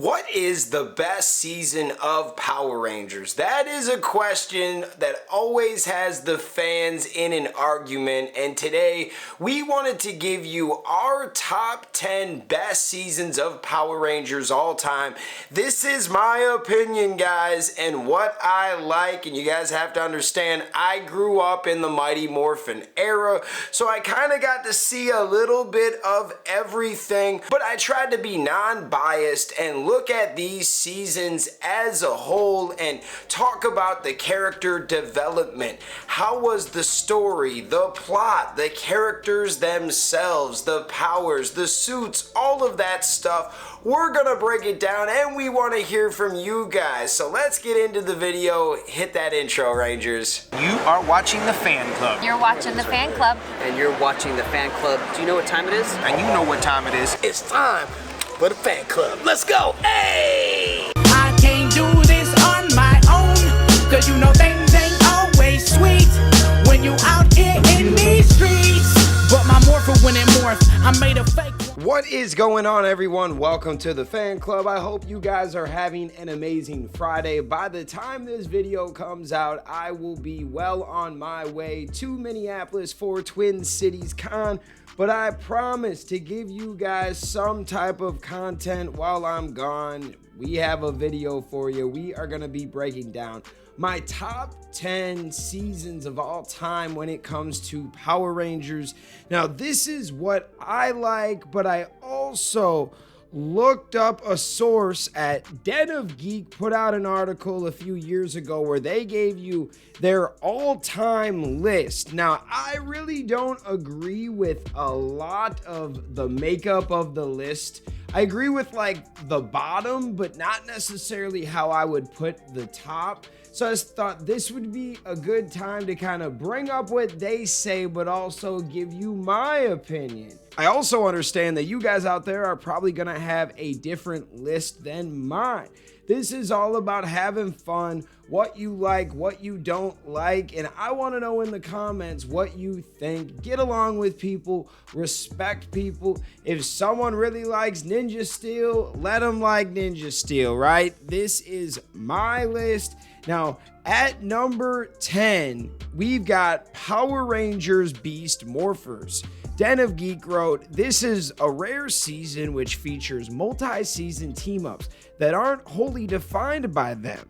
What is the best season of Power Rangers? That is a question that always has the fans in an argument, and today we wanted to give you our top 10 best seasons of Power Rangers all time. This is my opinion, guys, and what I like, and you guys have to understand, I grew up in the Mighty Morphin era, so I kind of got to see a little bit of everything, but I tried to be non-biased and look at these seasons as a whole and talk about the character development. How was the story, the plot, the characters themselves, the powers, the suits, all of that stuff. We're gonna break it down and we want to hear from you guys. So let's get into the video. Hit that intro, Rangers. You are watching the Fan Club. You're watching the Fan Club. And you're watching the Fan Club. Do you know what time it is? And you know what time it is. It's time for the Fan Club. Let's go. Hey! I can't do this on my own, cause you know things ain't always sweet when you out here in these streets. But my morpher when it morphed, I made a fake. What is going on, everyone? Welcome to the Fan Club. I hope you guys are having an amazing Friday. By the time this video comes out, I will be well on my way to Minneapolis for Twin Cities Con. But I promise to give you guys some type of content while I'm gone. We have a video for you. We are going to be breaking down my top 10 seasons of all time when it comes to Power Rangers. Now, this is what I like, but I also looked up a source at Den of Geek, put out an article a few years ago where they gave you their all-time list. Now, I really don't agree with a lot of the makeup of the list. I agree with like the bottom, but not necessarily how I would put the top. So I just thought this would be a good time to kind of bring up what they say, but also give you my opinion. I also understand that you guys out there are probably going to have a different list than mine. This is all about having fun, what you like, what you don't like, and I want to know in the comments what you think. Get along with people, respect people. If someone really likes Ninja Steel, let them like Ninja Steel, right? This is my list. Now, at number 10, we've got Power Rangers Beast Morphers. Den of Geek wrote, "This is a rare season which features multi-season team-ups that aren't wholly defined by them.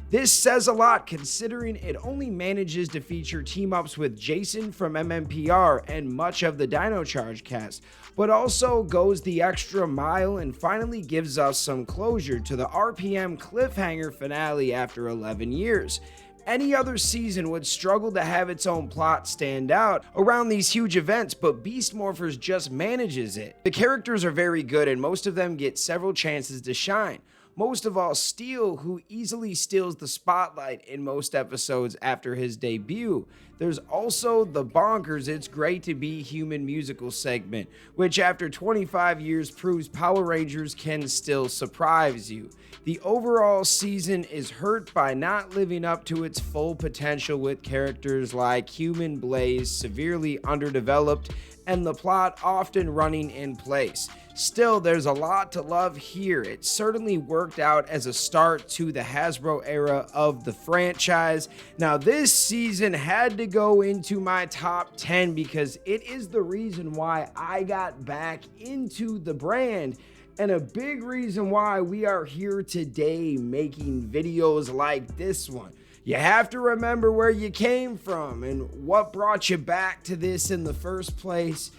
This says a lot considering it only manages to feature team-ups with Jason from MMPR and much of the Dino Charge cast, but also goes the extra mile and finally gives us some closure to the RPM cliffhanger finale after 11 years. Any other season would struggle to have its own plot stand out around these huge events, but Beast Morphers just manages it. The characters are very good and most of them get several chances to shine. Most of all, Steel, who easily steals the spotlight in most episodes after his debut. There's also the Bonkers It's Great to Be Human musical segment, which after 25 years proves Power Rangers can still surprise you. The overall season is hurt by not living up to its full potential with characters like Human Blaze severely underdeveloped and the plot often running in place. Still, there's a lot to love here. It certainly worked out as a start to the Hasbro era of the franchise. Now, this season had to go into my top 10 because it is the reason why I got back into the brand and a big reason why we are here today making videos like this one. You have to remember where you came from and what brought you back to this in the first place.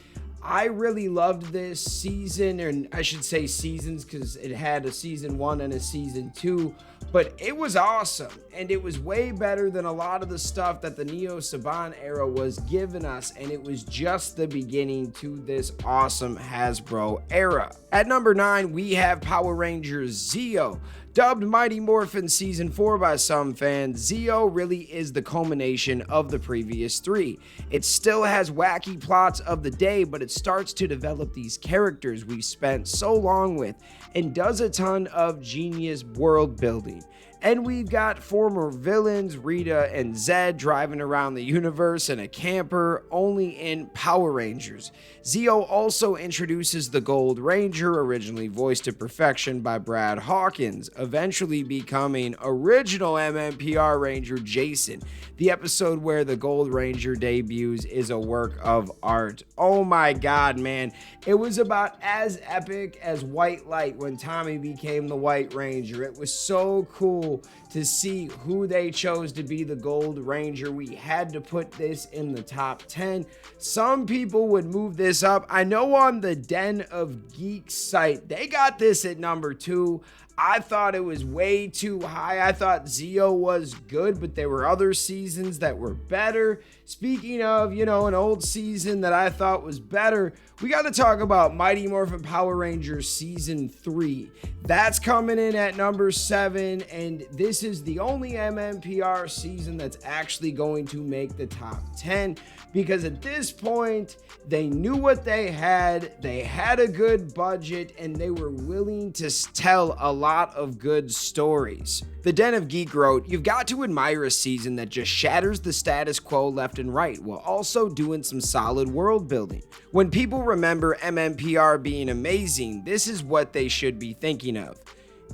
I really loved this season, and I should say seasons because it had a season 1 and a season 2, but it was awesome, and it was way better than a lot of the stuff that the Neo Saban era was giving us, and it was just the beginning to this awesome Hasbro era. At number 9, we have Power Rangers Zeo. Dubbed Mighty Morphin Season 4 by some fans, Zeo really is the culmination of the previous 3. It still has wacky plots of the day, but it starts to develop these characters we've spent so long with and does a ton of genius world building. And we've got former villains Rita and Zed driving around the universe in a camper, only in Power Rangers. Zeo also introduces the Gold Ranger, originally voiced to perfection by Brad Hawkins, eventually becoming original MMPR Ranger Jason. The episode where the Gold Ranger debuts is a work of art. Oh my god, man. It was about as epic as White Light when Tommy became the White Ranger. It was so cool to see who they chose to be the Gold Ranger. We had to put this in the top 10. Some people would move this up. I know on the Den of Geeks site, they got this at number 2. I thought it was way too high. I thought Zeo was good, but there were other seasons that were better. Speaking of, an old season that I thought was better, we got to talk about Mighty Morphin Power Rangers Season 3. That's coming in at number 7, and this is the only MMPR season that's actually going to make the top 10, because at this point, they knew what they had a good budget, and they were willing to tell a lot of good stories. The Den of Geek wrote, "You've got to admire a season that just shatters the status quo left and right, while also doing some solid world building. When people remember MMPR being amazing, this is what they should be thinking of."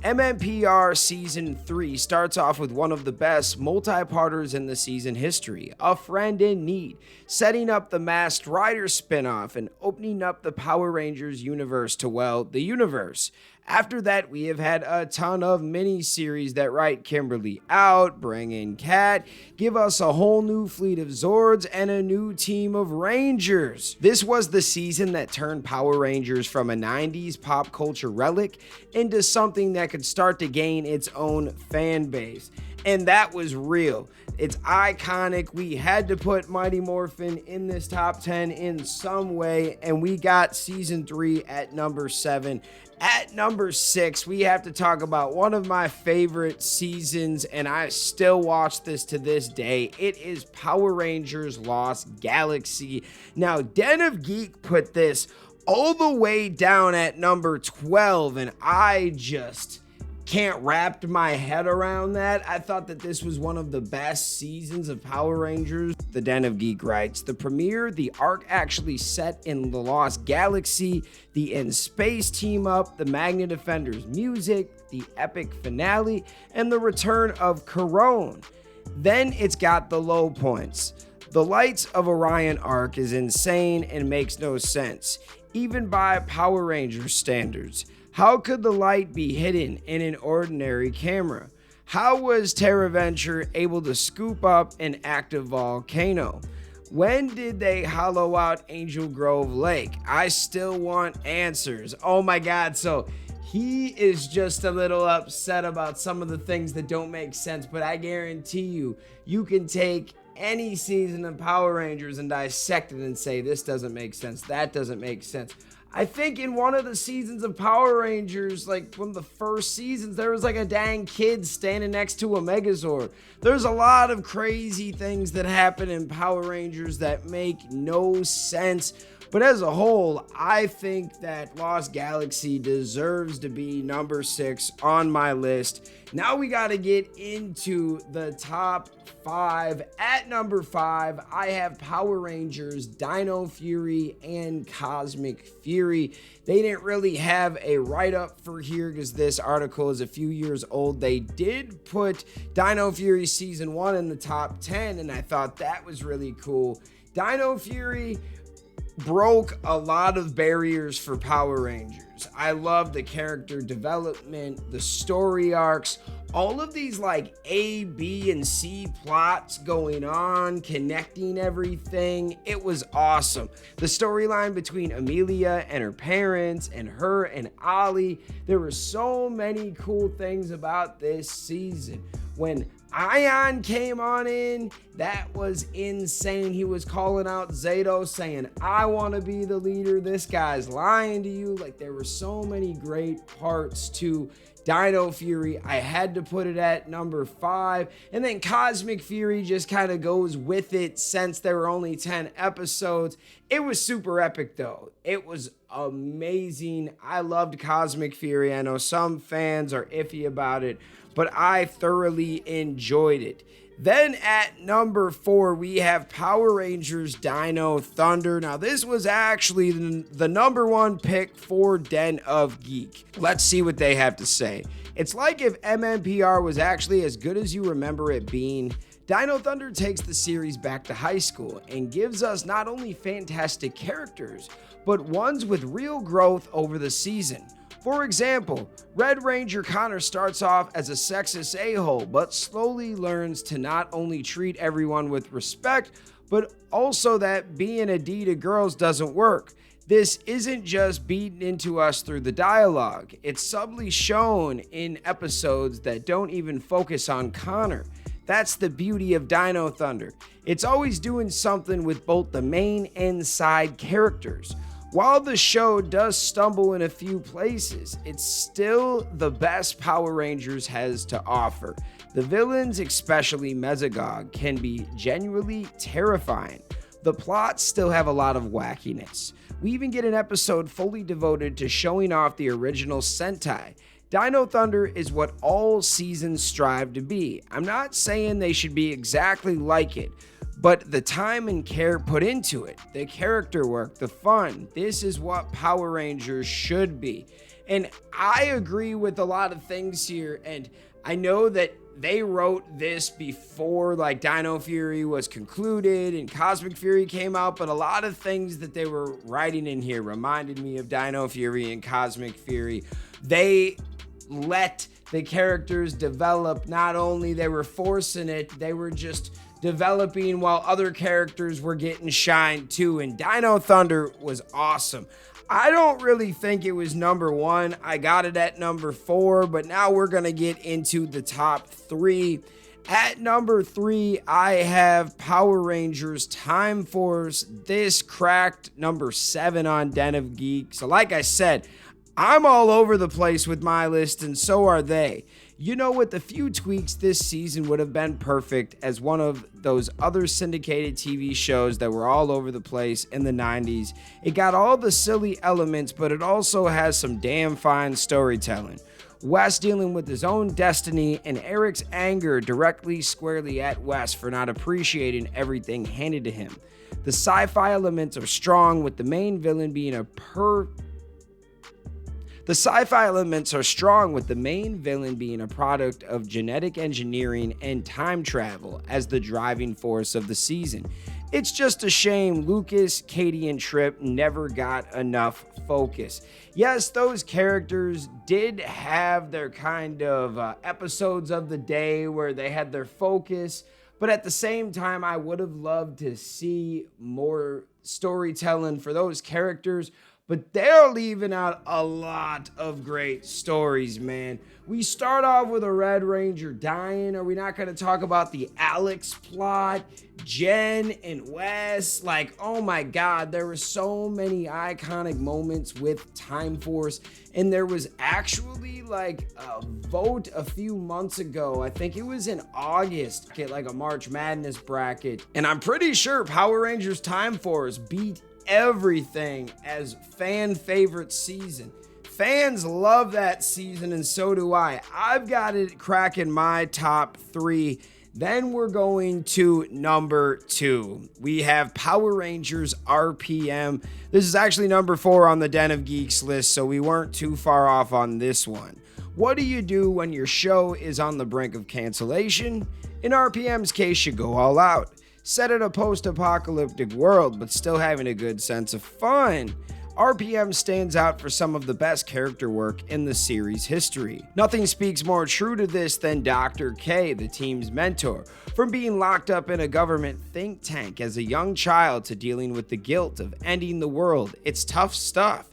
MMPR Season 3 starts off with one of the best multi-parters in the season history, A Friend in Need, setting up the Masked Rider spinoff and opening up the Power Rangers universe to, well, the universe. After that, we have had a ton of mini-series that write Kimberly out, bring in Kat, give us a whole new fleet of Zords, and a new team of Rangers. This was the season that turned Power Rangers from a 90s pop culture relic into something that could start to gain its own fan base. And that was real. It's iconic. We had to put Mighty Morphin in this top 10 in some way, and we got Season 3 at number 7. At number 6, we have to talk about one of my favorite seasons, and I still watch this to this day. It is Power Rangers Lost Galaxy. Now, Den of Geek put this all the way down at number 12, and I just can't wrap my head around that. I thought that this was one of the best seasons of Power Rangers. The Den of Geek writes, "The premiere, the arc actually set in the Lost Galaxy, the in-space team-up, the Magnet Defenders music, the epic finale, and the return of Corone. Then it's got the low points. The Lights of Orion arc is insane and makes no sense, even by Power Rangers standards. How could the light be hidden in an ordinary camera? How was TerraVenture able to scoop up an active volcano? When did they hollow out Angel Grove Lake? I still want answers." Oh my god, so he is just a little upset about some of the things that don't make sense, but I guarantee you can take any season of Power Rangers and dissect it and say, this doesn't make sense, that doesn't make sense. I think in one of the seasons of Power Rangers, like one of the first seasons, there was like a dang kid standing next to a Megazord. There's a lot of crazy things that happen in Power Rangers that make no sense. But as a whole, I think that Lost Galaxy deserves to be number 6 on my list. Now we got to get into the top 5. At number 5, I have Power Rangers, Dino Fury, and Cosmic Fury. They didn't really have a write-up for here because this article is a few years old. They did put Dino Fury Season 1 in the top 10, and I thought that was really cool. Dino Fury broke a lot of barriers for Power Rangers. I love the character development, the story arcs, all of these like A, B, and C plots going on, connecting everything. It was awesome. The storyline between Amelia and her parents and her and Ollie, there were so many cool things about this season. When Ion came on in, that was insane. He was calling out Zato saying, I want to be the leader. This guy's lying to you. Like, there were so many great parts to Dino Fury. I had to put it at number 5. And then Cosmic Fury just kind of goes with it since there were only 10 episodes. It was super epic though. It was amazing. I loved Cosmic Fury. I know some fans are iffy about it, but I thoroughly enjoyed it. Then at number 4, we have Power Rangers Dino Thunder. Now, this was actually the number 1 pick for Den of Geek. Let's see what they have to say. It's like if MMPR was actually as good as you remember it being. Dino Thunder takes the series back to high school and gives us not only fantastic characters, but ones with real growth over the season. For example, Red Ranger Connor starts off as a sexist a-hole, but slowly learns to not only treat everyone with respect, but also that being a D to girls doesn't work. This isn't just beaten into us through the dialogue, it's subtly shown in episodes that don't even focus on Connor. That's the beauty of Dino Thunder. It's always doing something with both the main and side characters. While the show does stumble in a few places, it's still the best Power Rangers has to offer. The villains, especially Mesogog, can be genuinely terrifying. The plots still have a lot of wackiness. We even get an episode fully devoted to showing off the original Sentai. Dino Thunder is what all seasons strive to be. I'm not saying they should be exactly like it, but the time and care put into it, the character work, the fun, this is what Power Rangers should be. And I agree with a lot of things here, and I know that they wrote this before like Dino Fury was concluded and Cosmic Fury came out, but a lot of things that they were writing in here reminded me of Dino Fury and Cosmic Fury. They let the characters develop. Not only they were forcing it, they were just developing while other characters were getting shine too, and Dino Thunder was awesome. I don't really think it was number 1. I got it at number 4, but now we're gonna get into the top 3. At number 3, I have Power Rangers Time Force. This cracked number 7 on Den of Geek. So like I said, I'm all over the place with my list, and so are they. You know, with a few tweaks, this season would have been perfect as one of those other syndicated TV shows that were all over the place in the 90s. It got all the silly elements, but it also has some damn fine storytelling. Wes dealing with his own destiny and Eric's anger directly squarely at Wes for not appreciating everything handed to him. The sci-fi elements are strong, with the main villain being a product of genetic engineering and time travel as the driving force of the season. It's just a shame Lucas, Katie, and Trip never got enough focus. Yes, those characters did have their kind of episodes of the day where they had their focus, but at the same time, I would have loved to see more storytelling for those characters. But they're leaving out a lot of great stories, man. We start off with a Red Ranger dying. Are we not going to talk about the Alex plot? Jen and Wes, like, oh my God, there were so many iconic moments with Time Force. And there was actually like a vote a few months ago. I think it was in August, get like a March Madness bracket. And I'm pretty sure Power Rangers Time Force beat everything as fan favorite season. Fans love that season, and so do I. I've got it cracking my top 3. Then we're going to number 2. We have Power Rangers RPM. This is actually number 4 on the Den of Geeks list, so we weren't too far off on this one. What do you do when your show is on the brink of cancellation? In RPM's case, you go all out. Set in a post-apocalyptic world, but still having a good sense of fun. RPM stands out for some of the best character work in the series' history. Nothing speaks more true to this than Dr. K, the team's mentor. From being locked up in a government think tank as a young child to dealing with the guilt of ending the world, it's tough stuff.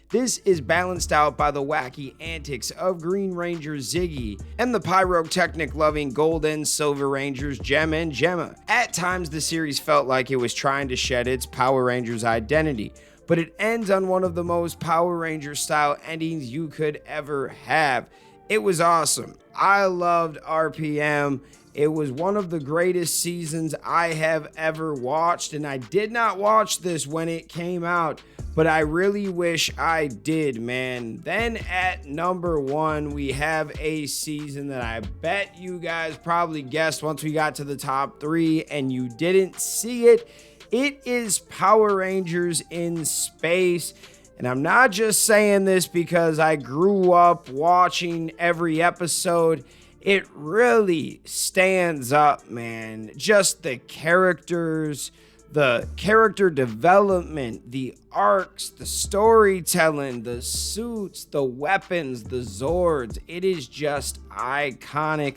This is balanced out by the wacky antics of Green Ranger Ziggy and the pyrotechnic-loving Gold and Silver Rangers Gem and Gemma. At times, the series felt like it was trying to shed its Power Rangers identity, but it ends on one of the most Power Ranger-style endings you could ever have. It was awesome. I loved RPM. It was one of the greatest seasons I have ever watched, and I did not watch this when it came out, but I really wish I did, man. Then at number 1, we have a season that I bet you guys probably guessed once we got to the top 3 and you didn't see it. It is Power Rangers in Space. And I'm not just saying this because I grew up watching every episode. It really stands up, man. Just the characters, the character development, the arcs, the storytelling, the suits, the weapons, the Zords. It is just iconic.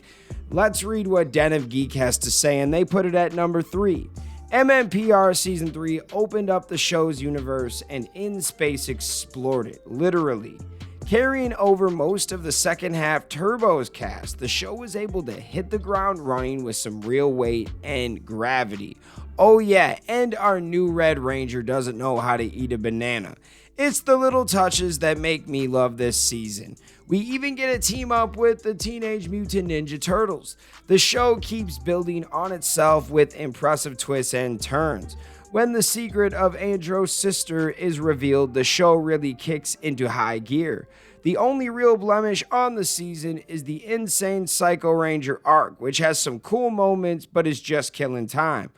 Let's read what Den of Geek has to say, and they put it at number 3. MMPR Season 3 opened up the show's universe and In Space explored it, literally. Carrying over most of the second half Turbo's cast, the show was able to hit the ground running with some real weight and gravity. Oh yeah, and our new Red Ranger doesn't know how to eat a banana. It's the little touches that make me love this season. We even get a team up with the Teenage Mutant Ninja Turtles. The show keeps building on itself with impressive twists and turns. When the secret of Andro's sister is revealed, the show really kicks into high gear. The only real blemish on the season is the insane Psycho Ranger arc, which has some cool moments but is just killing time.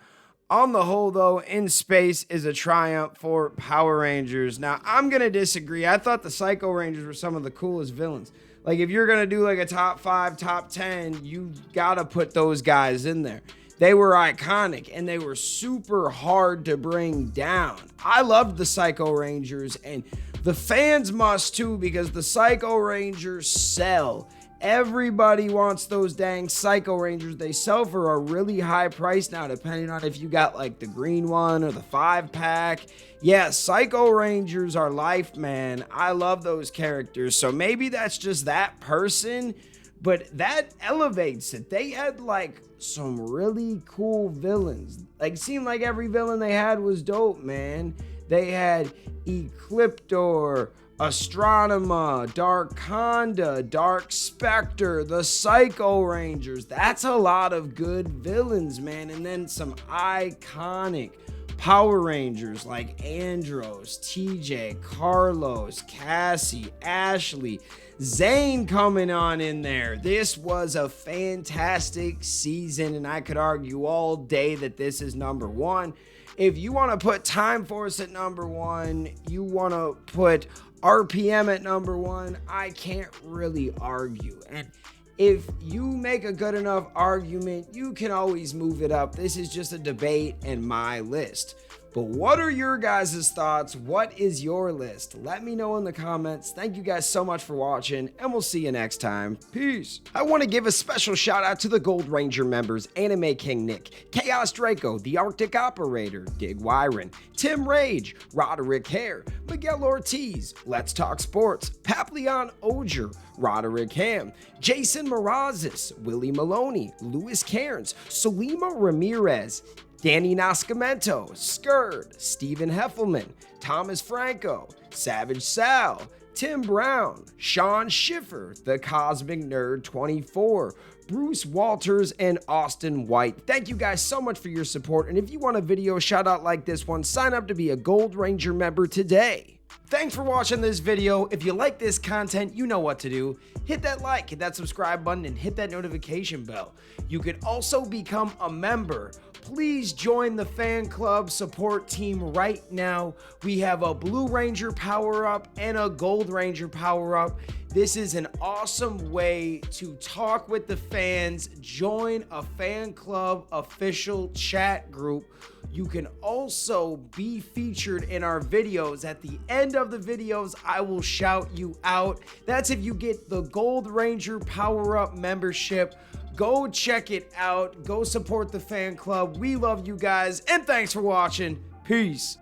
On the whole, though, In Space is a triumph for Power Rangers. Now, I'm going to disagree. I thought the Psycho Rangers were some of the coolest villains. Like, if you're going to do like a top 5, top 10, you got to put those guys in there. They were iconic and they were super hard to bring down. I loved the Psycho Rangers, and the fans must too, because the Psycho Rangers sell. Everybody wants those dang Psycho Rangers. They sell for a really high price now, depending on if you got like the green one or the 5-pack. Yeah, Psycho Rangers are life, man. I love those characters. So maybe that's just that person, but that elevates it. They had like some really cool villains. Like, it seemed like every villain they had was dope, man. They had Ecliptor, Astronema, Darkonda, Dark Spectre, the Psycho Rangers. That's a lot of good villains, man. And then some iconic Power Rangers like Andros, TJ, Carlos, Cassie, Ashley, Zane coming on in there. This was a fantastic season, and I could argue all day that this is number 1. If you want to put Time Force at number 1, you want to put RPM at number 1, I can't really argue. And if you make a good enough argument, you can always move it up. This is just a debate and my list. But what are your guys' thoughts? What is your list? Let me know in the comments. Thank you guys so much for watching, and we'll see you next time. Peace. I want to give a special shout out to the Gold Ranger members: Anime King Nick, Chaos Draco, The Arctic Operator, Dig Wyron, Tim Rage, Roderick Hare, Miguel Ortiz, Let's Talk Sports, Papillon Oger, Roderick Ham, Jason Morazes, Willie Maloney, Louis Cairns, Solima Ramirez, Danny Nascimento, Skird, Stephen Heffelman, Thomas Franco, Savage Sal, Tim Brown, Sean Schiffer, The Cosmic Nerd 24, Bruce Walters, and Austin White. Thank you guys so much for your support, and if you want a video shout out like this one, sign up to be a Gold Ranger member today. Thanks for watching this video. If you like this content, you know what to do. Hit that like, hit that subscribe button, and hit that notification bell. You can also become a member. Please join the fan club support team right now. We have a Blue Ranger power-up and a Gold Ranger power-up. This is an awesome way to talk with the fans. Join a fan club official chat group. You can also be featured in our videos. At the end of the videos, I will shout you out. That's if you get the Gold Ranger power-up membership. Go check it out. Go support the fan club. We love you guys, and thanks for watching. Peace.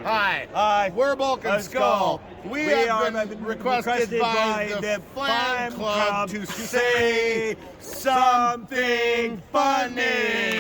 Hi, we're Bulk and Skull. We have been requested by the fan club to say something funny.